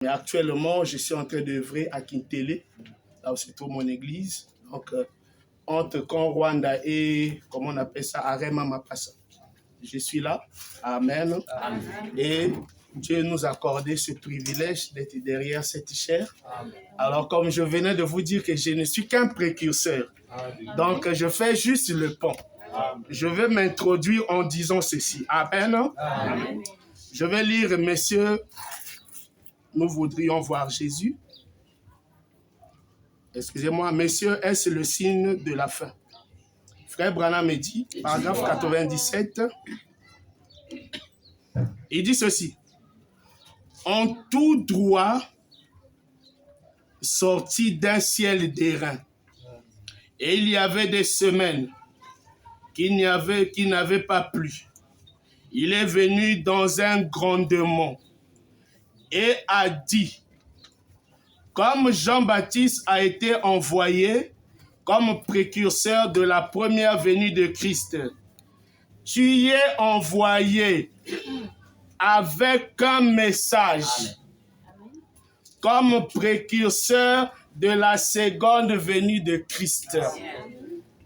Mais actuellement, je suis en train d'œuvrer à Kintele, là où se trouve mon église. Donc, entre Rwanda et, comment on appelle ça, Arema Mapasa. Je suis là. Amen. Amen. Et Dieu nous a accordé ce privilège d'être derrière cette chair. Amen. Alors, comme je venais de vous dire que je ne suis qu'un précurseur, amen, donc je fais juste le pont. Amen. Je vais m'introduire en disant ceci. Amen. Amen. Je vais lire, messieurs, nous voudrions voir Jésus. Excusez-moi, messieurs, est-ce le signe de la fin? Frère Branham me dit, paragraphe 97, il dit ceci. En tout droit, sorti d'un ciel d'airain, et il y avait des semaines qui n'avaient pas plu. Il est venu dans un grondement et a dit, comme Jean-Baptiste a été envoyé comme précurseur de la première venue de Christ, tu y es envoyé avec un message comme précurseur de la seconde venue de Christ.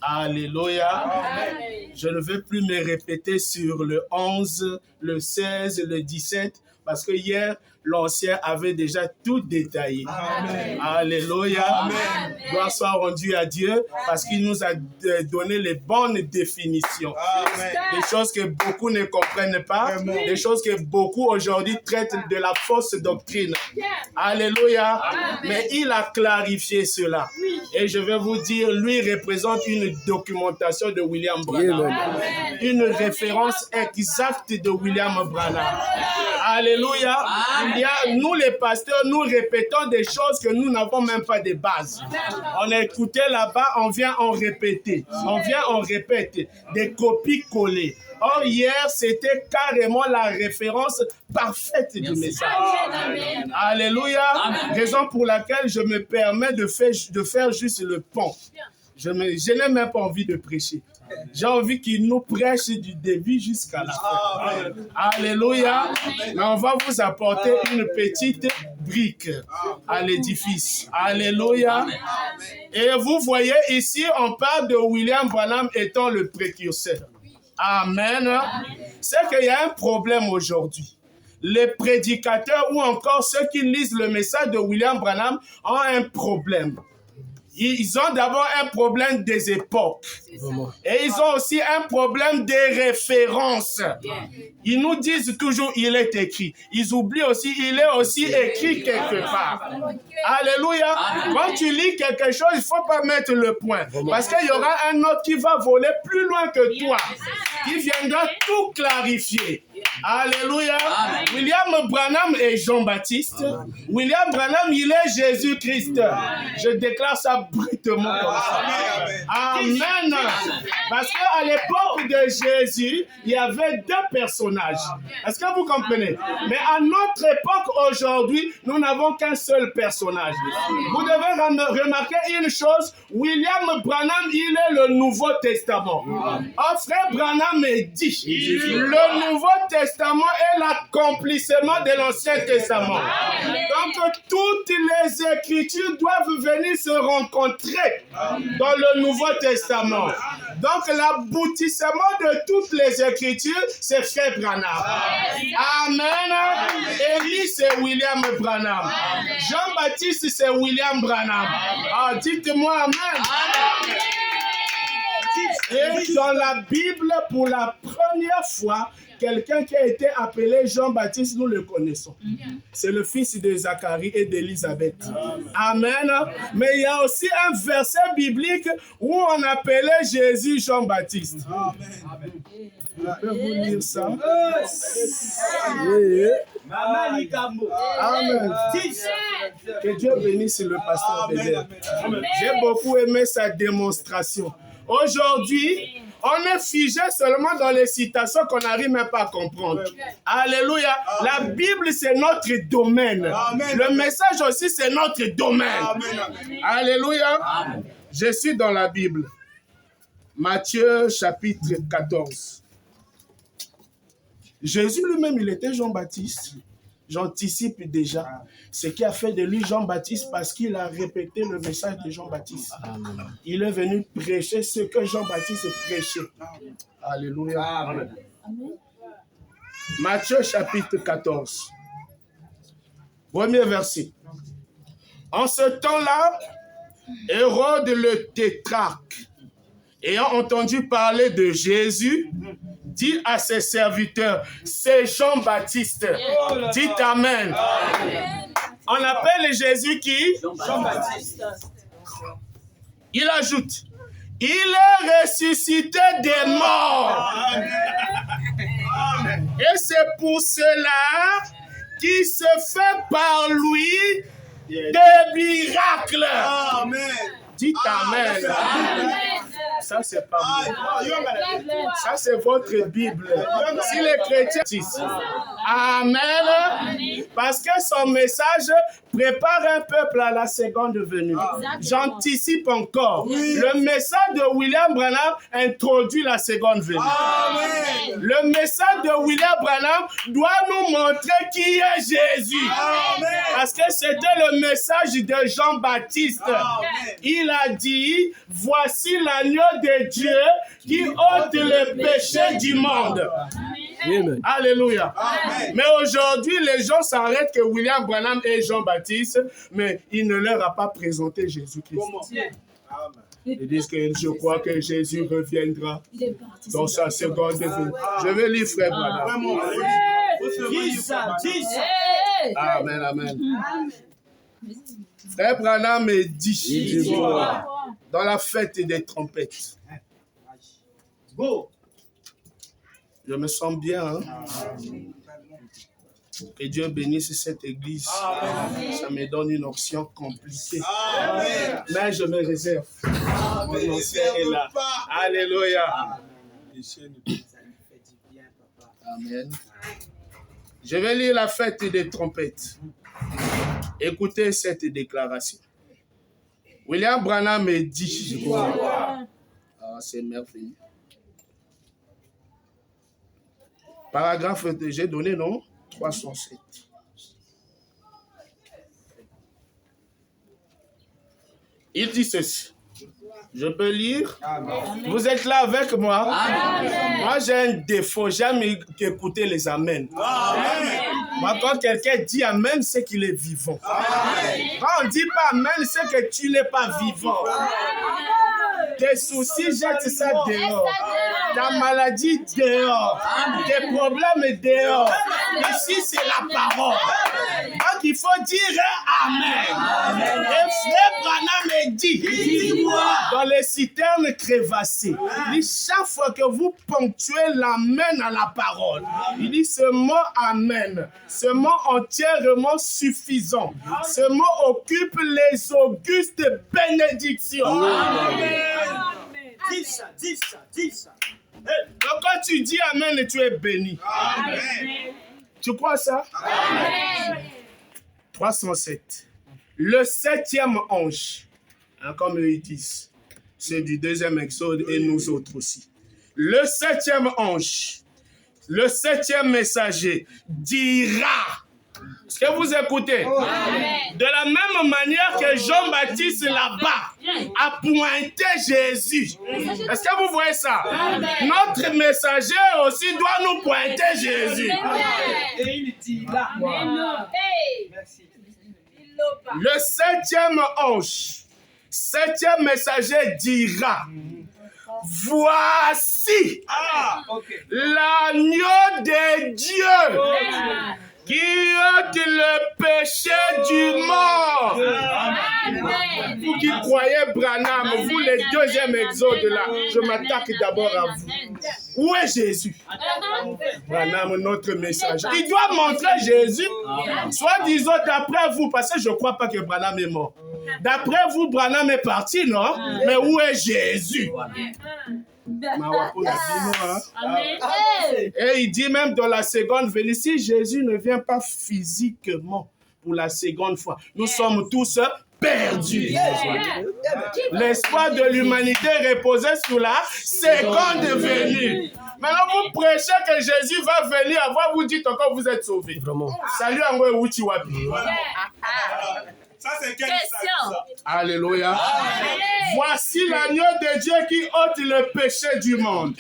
Alléluia. Amen. Je ne vais plus me répéter sur le 11, le 16, le 17, parce que hier, l'ancien avait déjà tout détaillé. Amen. Alléluia. Amen. Gloire soit rendue à Dieu, parce qu'il nous a donné les bonnes définitions. Amen. Des choses que beaucoup ne comprennent pas, amen, des choses que beaucoup aujourd'hui traitent de la fausse doctrine. Alléluia. Amen. Mais il a clarifié cela. Et je vais vous dire, lui représente une documentation de William Branham. Amen. Une référence exacte de William Branham. Alléluia. Nous les pasteurs, nous répétons des choses que nous n'avons même pas de base. On a écouté là-bas, on vient en répéter. On vient en répète des copies collées. Or, hier, c'était carrément la référence parfaite du message. Amen. Alléluia. Amen. Raison pour laquelle je me permets de faire juste le pont. Je n'ai même pas envie de prêcher. J'ai envie qu'il nous prêche du début jusqu'à la fin. Amen. Alléluia. Amen. Mais on va vous apporter une petite brique à l'édifice. Alléluia. Amen. Et vous voyez ici, on parle de William Branham étant le précurseur. Amen. Amen. C'est qu'il y a un problème aujourd'hui. Les prédicateurs ou encore ceux qui lisent le message de William Branham ont un problème. Ils ont d'abord un problème des époques. Et ils ont aussi un problème des références. Ils nous disent toujours il est écrit. Ils oublient aussi il est aussi écrit quelque part. Alléluia. Quand tu lis quelque chose, il ne faut pas mettre le point. Parce qu'il y aura un autre qui va voler plus loin que toi. Qui viendra tout clarifier. Alléluia. Amen. William Branham est Jean-Baptiste. William Branham, il est Jésus-Christ. Je déclare ça brutement comme ça. Amen. Amen. Parce qu'à l'époque de Jésus, il y avait deux personnages. Est-ce que vous comprenez? Mais à notre époque aujourd'hui, nous n'avons qu'un seul personnage. Vous devez remarquer une chose. William Branham, il est le Nouveau Testament. Frère Branham dit, le Nouveau Testament est l'accomplissement de l'Ancien Testament. Donc, toutes les Écritures doivent venir se rencontrer dans le Nouveau Testament. Donc, l'aboutissement de toutes les Écritures, c'est Frère Branham. Amen. Élie, c'est William Branham. Jean-Baptiste, c'est William Branham. Ah, dites-moi Amen. Et dans la Bible, pour la première fois, quelqu'un qui a été appelé Jean-Baptiste, nous le connaissons. C'est le fils de Zacharie et d'Élisabeth. Amen. Mais il y a aussi un verset biblique où on appelait Jésus Jean-Baptiste. Amen. Je peux vous lire ça. Amen. Que Dieu bénisse le pasteur Bédel. J'ai beaucoup aimé sa démonstration. Aujourd'hui, on est figé seulement dans les citations qu'on n'arrive même pas à comprendre. Alléluia. La Bible, c'est notre domaine. Amen. Le message aussi, c'est notre domaine. Amen. Alléluia. Amen. Je suis dans la Bible. Matthieu, chapitre 14. Jésus lui-même, il était Jean-Baptiste. j'anticipe déjà ce qui a fait de lui Jean-Baptiste parce qu'il a répété le message de Jean-Baptiste. Il est venu prêcher ce que Jean-Baptiste prêchait. Alléluia. Amen. Matthieu chapitre 14. Premier verset. En ce temps-là, Hérode le tétrarque, ayant entendu parler de Jésus, dit à ses serviteurs, c'est Jean-Baptiste. Dites Amen. On appelle Jésus qui? Jean-Baptiste. Il ajoute, il est ressuscité des morts. Et c'est pour cela qu'il se fait par lui des miracles. Amen. Dites Amen. Amen. Ça, c'est pas moi. Ça, c'est votre Bible. Si les chrétiens disent Amen, parce que son message prépare un peuple à la seconde venue. J'anticipe encore. Le message de William Branham introduit la seconde venue. Amen. Le message de William Branham doit nous montrer qui est Jésus. Amen. Parce que c'était le message de Jean-Baptiste. Il a dit, voici l'agneau de Dieu qui ôte le péché du monde. Amen. Alléluia. Amen. Mais aujourd'hui, les gens s'arrêtent que William Branham est Jean-Baptiste, mais il ne leur a pas présenté Jésus-Christ. Ils disent que je crois que Jésus reviendra dans sa seconde venue. Je vais lire Frère Branham. Amen, amen. Frère Branham me dit dans la fête des trompettes. Je me sens bien. Hein? Que Dieu bénisse cette église. Amen. Ça me donne une option compliquée. Amen. Mais je me réserve. Mon ancien est là. Alléluia. Amen. Je vais lire la fête des trompettes. Écoutez cette déclaration. William Branham me dit. C'est merveilleux. Paragraphe que j'ai donné, non? 307. Il dit ceci. Je peux lire? Amen. Vous êtes là avec moi? Amen. Moi, j'ai un défaut. J'aime écouter les amens. Amen. Moi, quand quelqu'un dit amen, c'est qu'il est vivant. Amen. Quand on ne dit pas amen, c'est que tu n'es pas vivant. Amen. Tes soucis, jette ça dehors. Ta maladie, dehors. Tes problèmes, dehors. Ici, c'est la parole. Donc, il faut dire Amen. Et Frère Branham me dit, dans les citernes crévassées, il dit, chaque fois que vous ponctuez l'Amen à la parole, il dit, ce mot Amen, ce mot entièrement suffisant, ce mot occupe les augustes bénédictions. Amen. Dis ça, dis ça, dis ça. Donc quand tu dis Amen, tu es béni. Amen. Tu crois ça? Amen. 307. Le 7e ange, hein, comme ils disent, c'est du 2e Exode et nous autres aussi. Le 7e ange, le 7e messager dira. Est-ce que vous écoutez? Amen. De la même manière que Jean-Baptiste là-bas a pointé Jésus. Est-ce que vous voyez ça? Amen. Notre messager aussi doit nous pointer Jésus. Amen. Et il dit là. Merci. Le 7e ange, 7e messager dira, voici l'agneau de Dieu qui ôte le péché du monde. Amen. Vous qui croyez Branham, vous les 2e exode là, je m'attaque d'abord à vous. Où est Jésus? Branham, notre message. Il doit montrer Jésus. Soit disons d'après vous, parce que je ne crois pas que Branham est mort. D'après vous, Branham est parti, non? Mais où est Jésus? Et il dit même dans la seconde venue, si Jésus ne vient pas physiquement pour la seconde fois, nous sommes tous perdus. L'espoir de l'humanité reposait sur la seconde venue. Maintenant, vous prêchez que Jésus va venir avant, vous dites encore vous êtes sauvés. Vraiment. Salut à moi, Uchi Wabi. Ça, c'est quelle question? Alléluia. Voici l'agneau de Dieu qui ôte le péché du monde.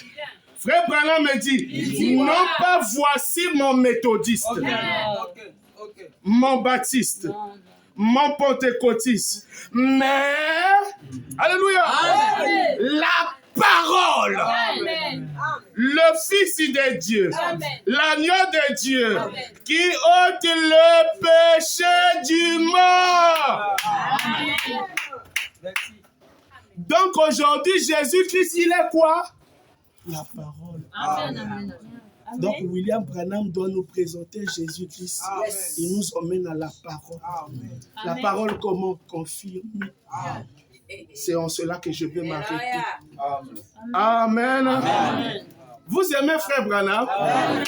Frère Branham me dit, non pas voici mon méthodiste, mon baptiste, mon pentecôtiste, mais, alléluia, la parole, le Fils de Dieu, l'agneau de Dieu, qui ôte le péché du monde. Donc aujourd'hui, Jésus-Christ, il est quoi? La parole. Amen. Donc William Branham doit nous présenter Jésus-Christ. Il nous emmène à la parole. Amen. La parole comment confirme. C'est en cela que je vais m'arrêter. Amen. Amen. Vous aimez frère Branham? Amen.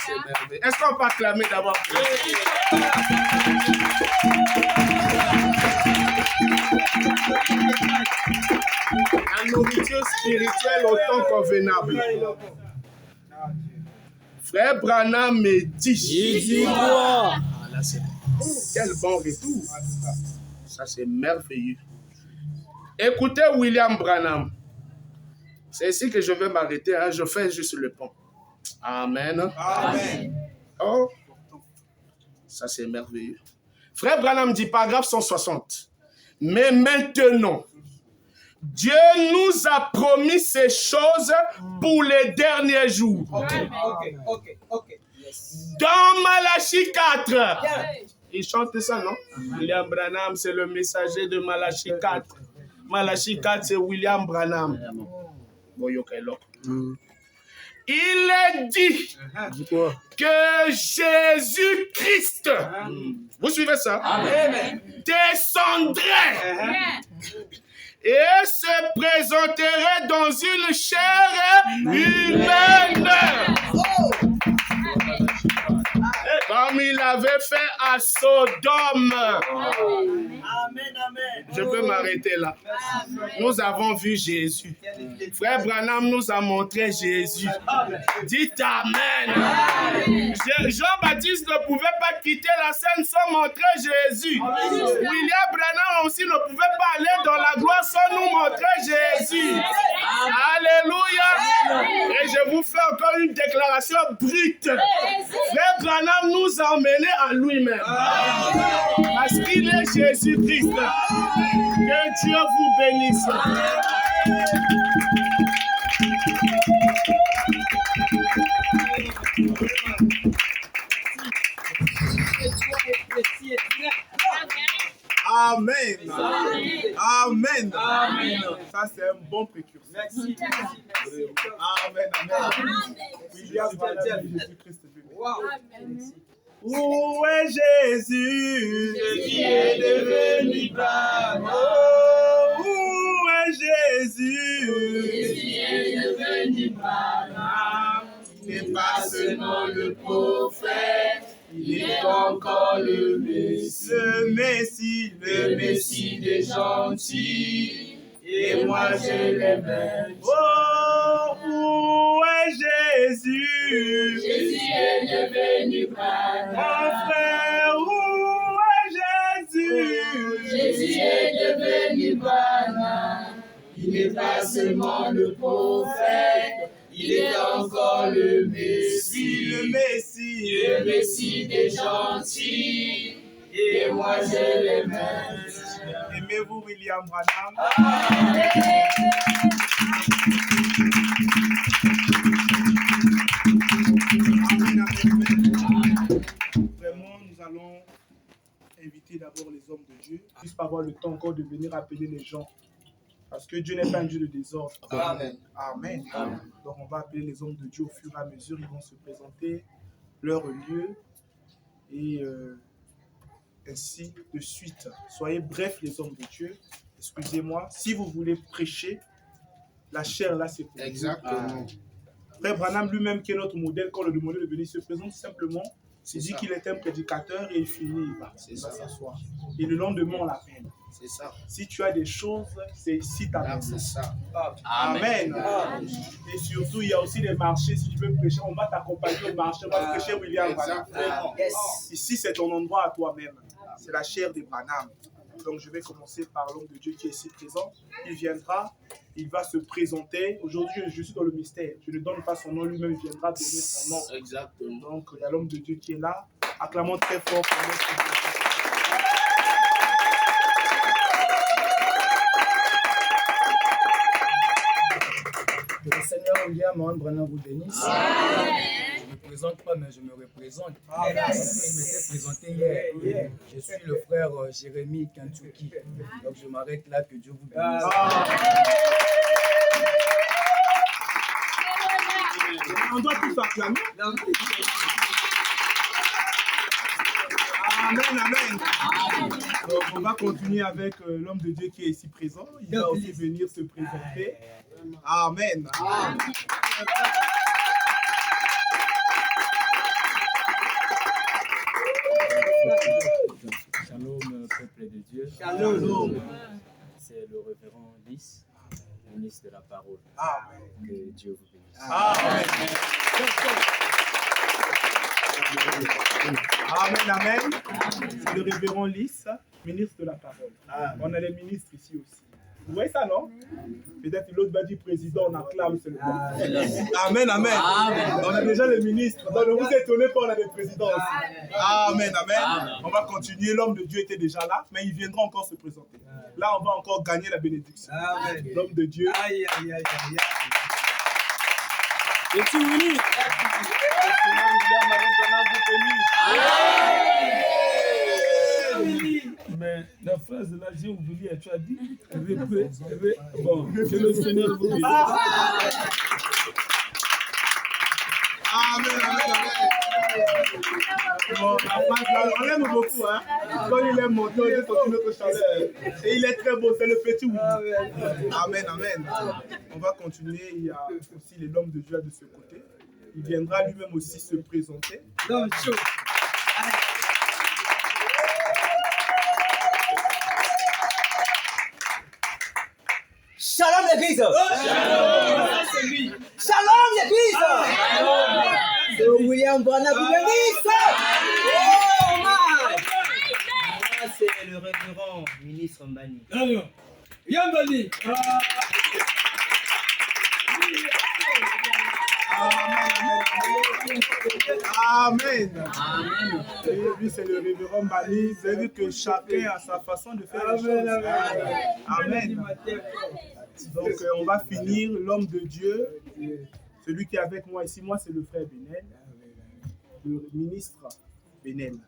C'est merveilleux. Est-ce qu'on peut acclamer d'abord? La nourriture spirituelle au temps convenable. Frère Branham me dit. Ah, là, c'est quel bon retour. Ça, c'est merveilleux. Écoutez William Branham. C'est ici que je vais m'arrêter. Hein. Je fais juste le pont. Amen. Amen. Oh, ça, c'est merveilleux. Frère Branham dit, paragraphe 160. Mais maintenant, Dieu nous a promis ces choses pour les derniers jours. Dans Malachie 4. Il chante ça, non? William Branham, c'est le messager de Malachie 4. Malachie 4, c'est William Branham. Il est dit que Jésus-Christ, vous suivez ça? Descendrait et se présenterait dans une chair humaine. Comme il avait fait à Sodome. Je peux m'arrêter là. Nous avons vu Jésus. Frère Branham nous a montré Jésus. Dites Amen. Jean-Baptiste ne pouvait pas quitter la scène sans montrer Jésus. William Branham aussi ne pouvait pas aller dans la gloire sans nous montrer Jésus. Alléluia. Et je vous fais encore une déclaration brute. Frère Branham nous a emmenés à lui-même. Parce qu'il est Jésus-Christ. Que Dieu vous bénisse. Amen. Amen. Amen. Ça, c'est un bon précurseur. Merci. Amen. Amen. Jésus-Christ. Où est Jésus? Jésus est devenu brave. Oh, où est Jésus? Jésus est devenu brave. Il n'est pas seulement le prophète, il est encore le Messie. Le Messie des gentils. Et moi je l'aime. Oh, où est Jésus? Jésus est devenu brave. Mon frère, où est Jésus? Jésus est devenu brave. Il n'est pas seulement le prophète, il est encore le Messie. Le Messie des gentils. Et moi je l'aime. Aimez-vous William Branham? Amen. Vraiment, nous allons inviter d'abord les hommes de Dieu. Puisse pas avoir le temps encore de venir appeler les gens. Parce que Dieu n'est pas un Dieu de désordre. Amen. Amen. Amen. Donc on va appeler les hommes de Dieu au fur et à mesure. Ils vont se présenter leur lieu et ainsi de suite. Soyez brefs les hommes de Dieu. Excusez-moi. Si vous voulez prêcher, la chair là c'est pour vous. Exactement. Frère Branham lui-même qui est notre modèle, quand on le demandait de venir se présente simplement. Il dit qu'il est un prédicateur et il finit, il va s'asseoir. Et le lendemain, on l'appelle. C'est ça. Si tu as des choses, c'est ici ta maison. C'est ça. Amen. Et surtout, il y a aussi des marchés. Si tu veux prêcher, on va t'accompagner au marché. On va prêcher William Branham. Ici, c'est ton endroit à toi-même. C'est la chair des Branham. Donc, je vais commencer par l'homme de Dieu qui est ici présent. Il viendra, il va se présenter. Aujourd'hui, je suis dans le mystère. Je ne donne pas son nom, lui-même il viendra donner son nom. Exactement. Donc, il y a l'homme de Dieu qui est là. Acclamons très fort pour notre. Que le Seigneur William Branham vous bénisse. Je ne me présente pas, mais je me représente. Il m'était présenté hier. Je suis le frère Jérémy Kantouki. Donc je m'arrête là, que Dieu vous bénisse. On doit tous acclamer. Amen, amen. Donc, on va continuer avec l'homme de Dieu qui est ici présent. Il va aussi venir se présenter. Amen. Shalom, peuple de Dieu. Shalom. C'est le révérend Lys, ministre de la parole. Amen. Que Dieu vous bénisse. Amen. Amen, amen. C'est le révérend Lys, ministre de la parole. On a les ministres ici aussi. Vous voyez ça, non? Peut-être l'autre va dire président, on acclame seulement. Amen, amen. On a déjà les ministres. Donc ne vous étonnez pas, on a des présidents aussi. Amen, amen. On va continuer. L'homme de Dieu était déjà là, mais il viendra encore se présenter. Là, on va encore gagner la bénédiction. L'homme de Dieu. Aïe, aïe, aïe, aïe. Et tu oui. Mais la phrase là, j'ai oublié, tu as dit, bon, que le Seigneur vous bénisse. Amen, amen, amen. Bon, la phrase là, on l'aime beaucoup, hein. Quand il est monté, il est sorti notre chaleur. Et il est très beau, c'est le petit oui. Amen, amen. On va continuer, il y a aussi l'homme de Dieu de ce côté. Il viendra lui-même aussi se présenter. Non, chaud. Shalom l'église. Shalom l'église. C'est William Branham vous bénisse. Oh man. Moi c'est le révérend ministre Mbani. Bienvenue. Amen. Et lui, c'est le révérend Mbani. Vous avez vu que chacun a sa façon de faire les choses. Amen. Donc, on va finir l'homme de Dieu. Celui qui est avec moi ici, moi, c'est le frère Benel, le ministre Benel,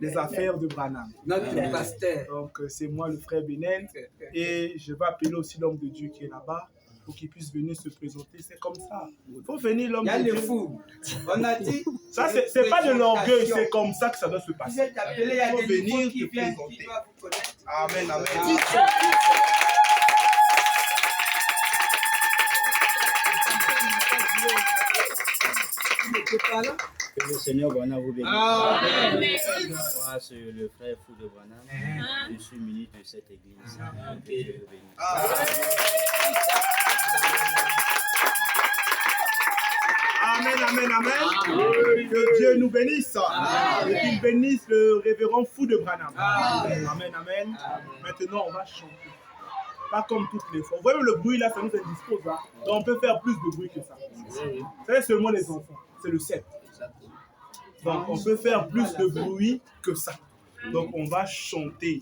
des affaires de Branham. Notre pasteur. Donc, c'est moi, le frère Benel. Et je vais appeler aussi l'homme de Dieu qui est là-bas, pour qu'il puisse venir se présenter. C'est comme ça. Il faut venir l'homme de Dieu. Il y a le fou. On a dit. Ça, c'est pas de l'orgueil, c'est comme ça que ça doit se passer. Vous êtes appelé, il y a Il faut des venir nouveaux qui te viennent, présenter. qui doivent vous connaître. Amen, amen. Que le Seigneur Branham vous bénisse. Moi, c'est le frère fou de Branham. Je suis ministre de cette église. Que Dieu vous bénisse. Amen, amen, amen. Que Dieu nous bénisse. Et qu'il bénisse le révérend fou de Branham. Amen, amen. Maintenant, on va chanter. Pas comme toutes les fois. Vous voyez le bruit là, ça nous indispose. Hein? Donc on peut faire plus de bruit que ça. C'est seulement les enfants. C'est le 7. Donc on peut faire plus de bruit que ça. Donc on va chanter.